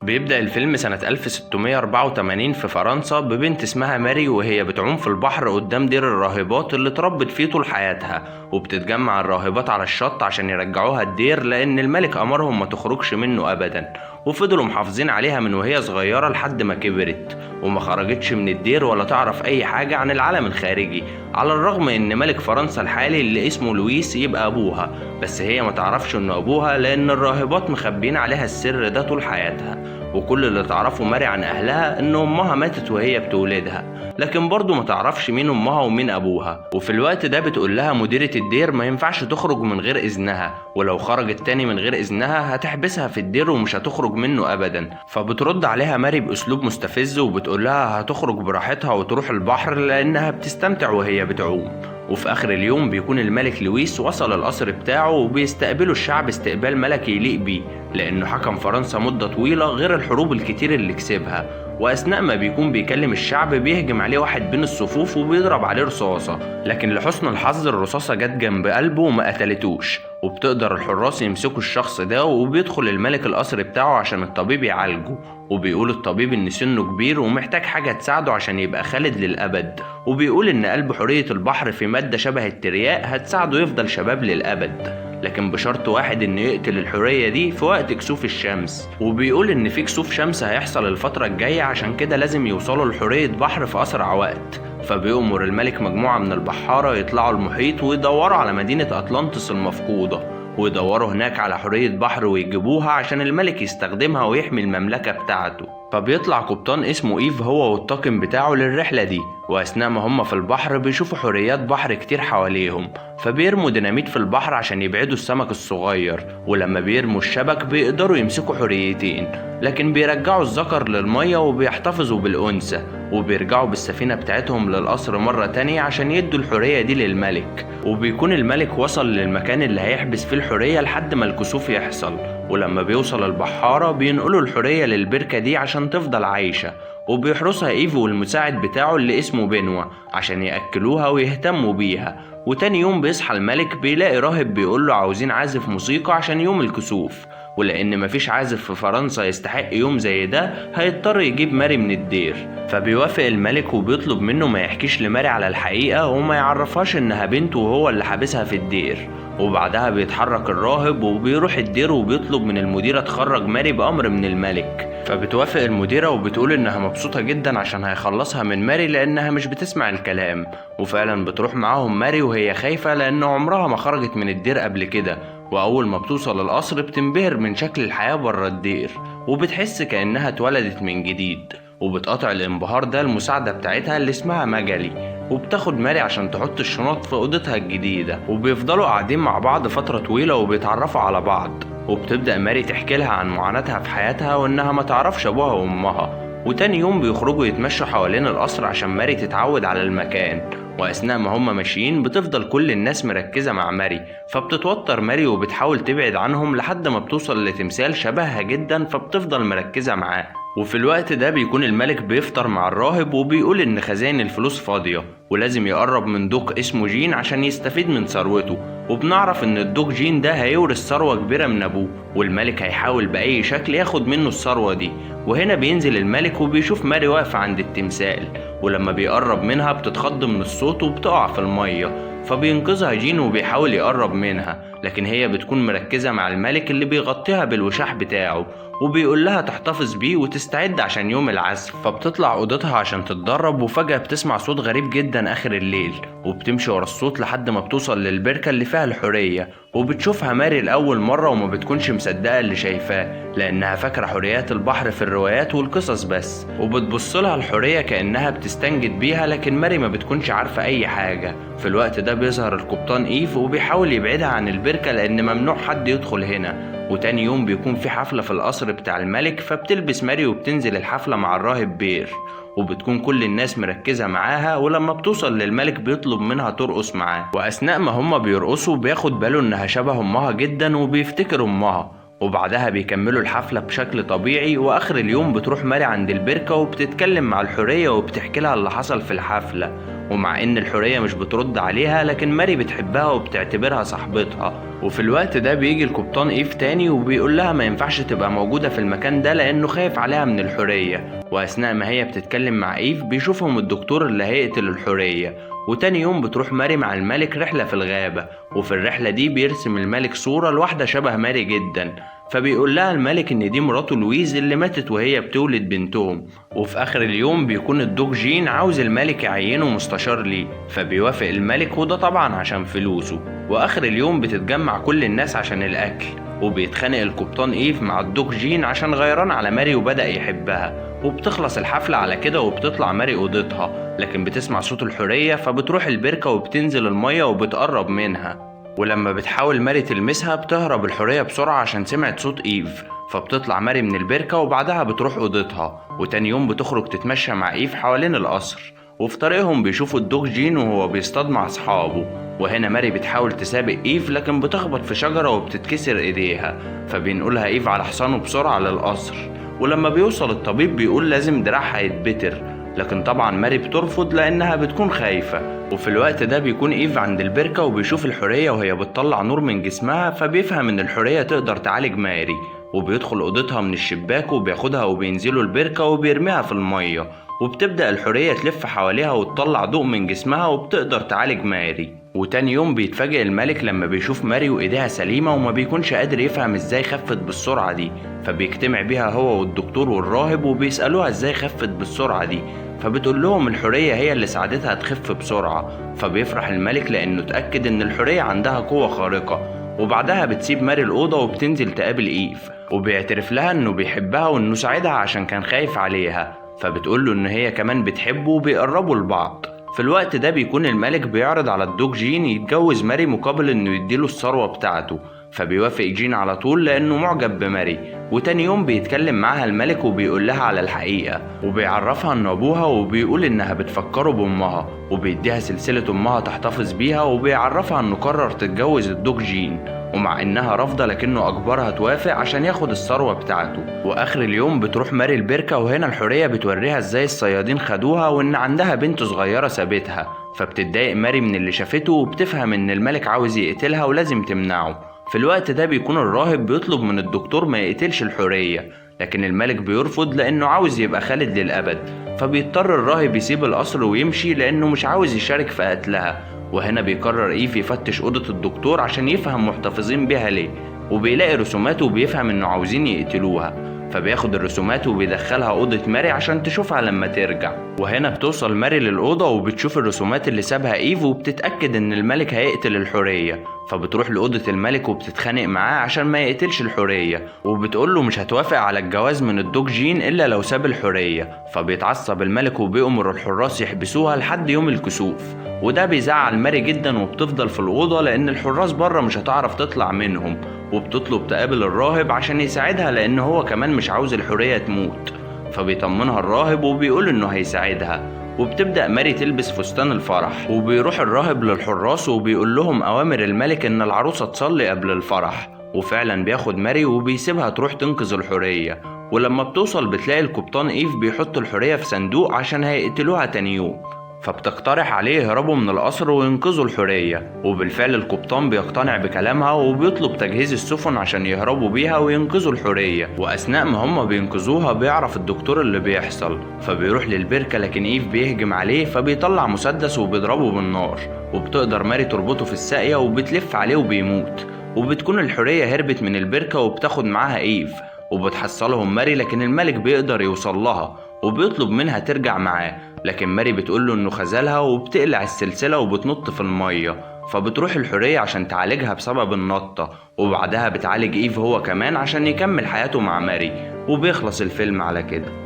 بيبدأ الفيلم سنة 1684 في فرنسا ببنت اسمها ماري، وهي بتعوم في البحر قدام دير الراهبات اللي اتربت فيه طول حياتها. وبتتجمع الراهبات على الشط عشان يرجعوها الدير، لأن الملك أمرهم ما تخرجش منه أبدا. وفضلوا محافظين عليها من وهي صغيرة لحد ما كبرت، وما خرجتش من الدير ولا تعرف أي حاجة عن العالم الخارجي، على الرغم إن ملك فرنسا الحالي اللي اسمه لويس يبقى أبوها. بس هي ما تعرفش إنه أبوها، لأن الراهبات مخبين عليها السر ده طول حياتها. وكل اللي تعرفه ماري عن أهلها إن أمها ماتت وهي بتولدها، لكن برضه ما تعرفش مين أمها ومين أبوها. وفي الوقت ده بتقول لها مديرة الدير ما ينفعش تخرج من غير إذنها، ولو خرجت تاني من غير إذنها هتحبسها في الدير ومش هتخرج منه أبدا. فبترد عليها ماري بأسلوب مستفز وبتقول لها هتخرج براحتها وتروح البحر لأنها بتستمتع وهي بتعوم. وفي آخر اليوم بيكون الملك لويس وصل القصر بتاعه، وبيستقبله الشعب استقبال ملكي يليق بيه، لأنه حكم فرنسا مدة طويلة غير الحروب الكتير اللي كسبها. وأثناء ما بيكون بيكلم الشعب بيهجم عليه واحد بين الصفوف وبيضرب عليه رصاصة، لكن لحسن الحظ الرصاصة جت جنب قلبه وما قتلتوش. وبتقدر الحراس يمسكوا الشخص ده، وبيدخل الملك القصر بتاعه عشان الطبيب يعالجه. وبيقول الطبيب ان سنه كبير ومحتاج حاجة تساعده عشان يبقى خالد للأبد. وبيقول ان قلب حورية البحر في مادة شبه الترياق هتساعده يفضل شباب للأبد، لكن بشرط واحد انه يقتل الحورية دي في وقت كسوف الشمس. وبيقول ان في كسوف شمس هيحصل الفترة الجاية، عشان كده لازم يوصلوا لحورية بحر في أسرع وقت. فبيأمر الملك مجموعة من البحارة يطلعوا المحيط ويدوروا على مدينة أطلانتس المفقودة، ويدوروا هناك على حورية بحر ويجيبوها عشان الملك يستخدمها ويحمي المملكة بتاعته. فبيطلع قبطان اسمه إيف هو والطاقم بتاعه للرحلة دي، وأثناء ما هم في البحر بيشوفوا حوريات بحر كتير حواليهم، فبيرموا ديناميت في البحر عشان يبعدوا السمك الصغير. ولما بيرموا الشبك بيقدروا يمسكوا حوريتين، لكن بيرجعوا الذكر للمية وبيحتفظوا بالأنثى. وبيرجعوا بالسفينة بتاعتهم للقصر مرة تانية عشان يدوا الحورية دي للملك. وبيكون الملك وصل للمكان اللي هيحبس فيه الحورية لحد ما الكسوف يحصل. ولما بيوصل البحارة بينقلوا الحورية للبركة دي عشان تفضل عايشة، وبيحرسها إيفو والمساعد بتاعه اللي اسمه بنوا عشان يأكلوها ويهتموا بيها. وتاني يوم بيصحى الملك بيلاقي راهب بيقوله عاوزين عازف موسيقى عشان يوم الكسوف، ولأن مفيش عازف في فرنسا يستحق يوم زي ده هيضطر يجيب ماري من الدير. فبيوافق الملك وبيطلب منه ما يحكيش لماري على الحقيقة وما يعرفهاش إنها بنته وهو اللي حابسها في الدير. وبعدها بيتحرك الراهب وبيروح الدير وبيطلب من المديرة تخرج ماري بأمر من الملك. فبتوافق المديرة وبتقول إنها مبسوطة جدا عشان هيخلصها من ماري لأنها مش بتسمع الكلام. وفعلا بتروح معاهم ماري وهي خايفة لأن عمرها ما خرجت من الدير قبل كده. وأول ما بتوصل القصر بتنبهر من شكل الحياة برا الدير، وبتحس كأنها اتولدت من جديد. وبتقطع الانبهار ده المساعدة بتاعتها اللي اسمها ماجالي، وبتاخد ماري عشان تحط الشنط في أوضتها الجديدة. وبيفضلوا قاعدين مع بعض فترة طويلة وبيتعرفوا على بعض. وبتبدأ ماري تحكي لها عن معاناتها في حياتها وإنها ما تعرفش أبوها وأمها. وتاني يوم بيخرجوا يتمشوا حوالين القصر عشان ماري تتعود على المكان. وأثناء ما هم ماشيين بتفضل كل الناس مركزة مع ماري، فبتتوتر ماري وبتحاول تبعد عنهم لحد ما بتوصل لتمثال شبهها جدا، فبتفضل مركزة معاه. وفي الوقت ده بيكون الملك بيفطر مع الراهب وبيقول إن خزائن الفلوس فاضية ولازم يقرب من دوق اسمه جين عشان يستفيد من ثروته. وبنعرف إن الدوق جين ده هيورث ثروة كبيرة من أبوه، والملك هيحاول بأي شكل ياخد منه الثروة دي. وهنا بينزل الملك وبيشوف ماري واقفة عند التمثال، ولما بيقرب منها بتتخض من الصوت وبتقع في المية. فبينقذها جين وبيحاول يقرب منها، لكن هي بتكون مركزة مع الملك اللي بيغطيها بالوشاح بتاعه، وبيقول لها تحتفظ بيه وتستعد عشان يوم العزف. فبتطلع اوضتها عشان تتدرب، وفجأة بتسمع صوت غريب جدا اخر الليل، وبتمشي ورا الصوت لحد ما بتوصل للبركة اللي فيها الحورية. وبتشوفها ماري لأول مرة وما بتكونش مصدقة اللي شايفاه، لأنها فاكرة حوريات البحر في الروايات والقصص بس. وبتبص لها الحورية كأنها بتستنجد بيها، لكن ماري ما بتكونش عارفة أي حاجة. في الوقت ده بيظهر القبطان إيف وبيحاول يبعدها عن البركة لأن ممنوع حد يدخل هنا. وتاني يوم بيكون في حفلة في القصر بتاع الملك، فبتلبس ماري وبتنزل الحفلة مع الراهب بير، وبتكون كل الناس مركزة معاها. ولما بتوصل للملك بيطلب منها ترقص معاه، وأثناء ما هما بيرقصوا بياخد باله إنها شبه أمها جدا وبيفتكر أمها. وبعدها بيكملوا الحفلة بشكل طبيعي. وآخر اليوم بتروح ماري عند البركة وبتتكلم مع الحورية وبتحكي لها اللي حصل في الحفلة. ومع ان الحورية مش بترد عليها لكن ماري بتحبها وبتعتبرها صاحبتها. وفي الوقت ده بيجي القبطان إيف تاني وبيقول لها ما ينفعش تبقى موجودة في المكان ده لأنه خايف عليها من الحورية. وأثناء ما هي بتتكلم مع إيف بيشوفهم الدكتور اللي هيقتل الحورية. وتاني يوم بتروح ماري مع الملك رحلة في الغابة، وفي الرحلة دي بيرسم الملك صورة لواحدة شبه ماري جدا، فبيقول لها الملك ان دي مراته لويز اللي ماتت وهي بتولد بنتهم. وفي اخر اليوم بيكون الدوق جين عاوز الملك يعينه مستشار ليه، فبيوافق الملك وده طبعا عشان فلوسه. واخر اليوم بتتجمع كل الناس عشان الاكل، وبيتخانق القبطان إيف مع الدوق جين عشان غيران على ماري وبدأ يحبها. وبتخلص الحفلة على كده وبتطلع ماري أوضتها، لكن بتسمع صوت الحورية فبتروح البركة وبتنزل المية وبتقرب منها. ولما بتحاول ماري تلمسها بتهرب الحورية بسرعة عشان سمعت صوت إيف، فبتطلع ماري من البركة وبعدها بتروح أوضتها. وتاني يوم بتخرج تتمشى مع إيف حوالين القصر، وفي طريقهم بيشوفوا الدوق جين وهو بيصطاد مع أصحابه. وهنا ماري بتحاول تسابق إيف لكن بتخبط في شجرة وبتتكسر إيديها، فبينقلها إيف على حصانه بسرعة للقصر. ولما بيوصل الطبيب بيقول لازم دراعها يتبتر، لكن طبعا ماري بترفض لأنها بتكون خايفة. وفي الوقت ده بيكون إيف عند البركة وبيشوف الحورية وهي بتطلع نور من جسمها، فبيفهم إن الحورية تقدر تعالج ماري، وبيدخل أوضتها من الشباك وبياخدها وبينزلوا البركة وبيرميها في المية. وبتبدأ الحورية تلف حواليها وتطلع ضوء من جسمها وبتقدر تعالج ماري. وتاني يوم بيتفاجئ الملك لما بيشوف ماري وإيديها سليمة وما بيكونش قادر يفهم إزاي خفت بالسرعة دي، فبيجتمع بيها هو والدكتور والراهب وبيسألوها إزاي خفت بالسرعة دي، فبتقول لهم الحورية هي اللي ساعدتها تخف بسرعة. فبيفرح الملك لأنه اتأكد إن الحورية عندها قوة خارقة. وبعدها بتسيب ماري الأوضة وبتنزل تقابل إيف، وبيعترف لها إنه بيحبها وإنه ساعدها عشان كان خايف عليها، فبتقوله إن هي كمان بتحبه وبيقربوا لبعض. في الوقت ده بيكون الملك بيعرض على الدوق جين يتجوز ماري مقابل إنه يديله الثروة بتاعته، فبيوافق جين على طول لأنه معجب بماري. وتاني يوم بيتكلم معاها الملك وبيقول لها على الحقيقة، وبيعرفها إن أبوها، وبيقول إنها بتفكره بأمها، وبيديها سلسلة أمها تحتفظ بيها، وبيعرفها إنه قرر تتجوز الدوق جين، ومع إنها رافضة لكنه أجبرها توافق عشان ياخد الثروة بتاعته. وآخر اليوم بتروح ماري البركة، وهنا الحورية بتوريها إزاي الصيادين خدوها وإن عندها بنت صغيرة سابتها، فبتتضايق ماري من اللي شافته وبتفهم إن الملك عاوز يقتلها ولازم تمنعه. في الوقت ده بيكون الراهب بيطلب من الدكتور ما يقتلش الحورية، لكن الملك بيرفض لأنه عاوز يبقى خالد للأبد، فبيضطر الراهب يسيب القصر ويمشي لأنه مش عاوز يشارك في قتلها. وهنا بيقرر إيف يفتش أوضة الدكتور عشان يفهم محتفظين بيها ليه، وبيلاقي رسومات وبيفهم إنه عاوزين يقتلوها، فبياخد الرسومات وبيدخلها أوضة ماري عشان تشوفها لما ترجع. وهنا بتوصل ماري للأوضة وبتشوف الرسومات اللي سابها إيف وبتتأكد إن الملك هيقتل الحورية، فبتروح لأوضة الملك وبتتخانق معاه عشان ما يقتلش الحورية، وبتقوله مش هتوافق على الجواز من الدوق جين إلا لو ساب الحورية. فبيتعصب الملك وبيأمر الحراس يحبسوها لحد يوم الكسوف، وده بيزعل ماري جدا وبتفضل في الأوضة لأن الحراس بره مش هتعرف تطلع منهم. وبتطلب تقابل الراهب عشان يساعدها لأن هو كمان مش عاوز الحورية تموت، فبيطمنها الراهب وبيقول إنه هيساعدها. وبتبدأ ماري تلبس فستان الفرح، وبيروح الراهب للحراس وبيقول لهم أوامر الملك إن العروسة تصلي قبل الفرح، وفعلا بياخد ماري وبيسيبها تروح تنقذ الحورية. ولما بتوصل بتلاقي القبطان إيف بيحط الحورية في صندوق عشان هيقتلوها تاني يوم، فبتقترح عليه يهربوا من القصر وينقذوا الحورية. وبالفعل القبطان بيقتنع بكلامها وبيطلب تجهيز السفن عشان يهربوا بيها وينقذوا الحورية. وأثناء ما هما بينقذوها بيعرف الدكتور اللي بيحصل، فبيروح للبركة لكن إيف بيهجم عليه، فبيطلع مسدس وبيضربه بالنار، وبتقدر ماري تربطه في الساقية وبتلف عليه وبيموت. وبتكون الحورية هربت من البركة وبتاخد معاها إيف، وبتحصلهم ماري لكن الملك بيقدر يوصل لها وبيطلب منها ترجع معاه، لكن ماري بتقوله انه خذلها وبتقلع السلسلة وبتنط في المية. فبتروح الحورية عشان تعالجها بسبب النطة، وبعدها بتعالج إيف هو كمان عشان يكمل حياته مع ماري. وبيخلص الفيلم على كده.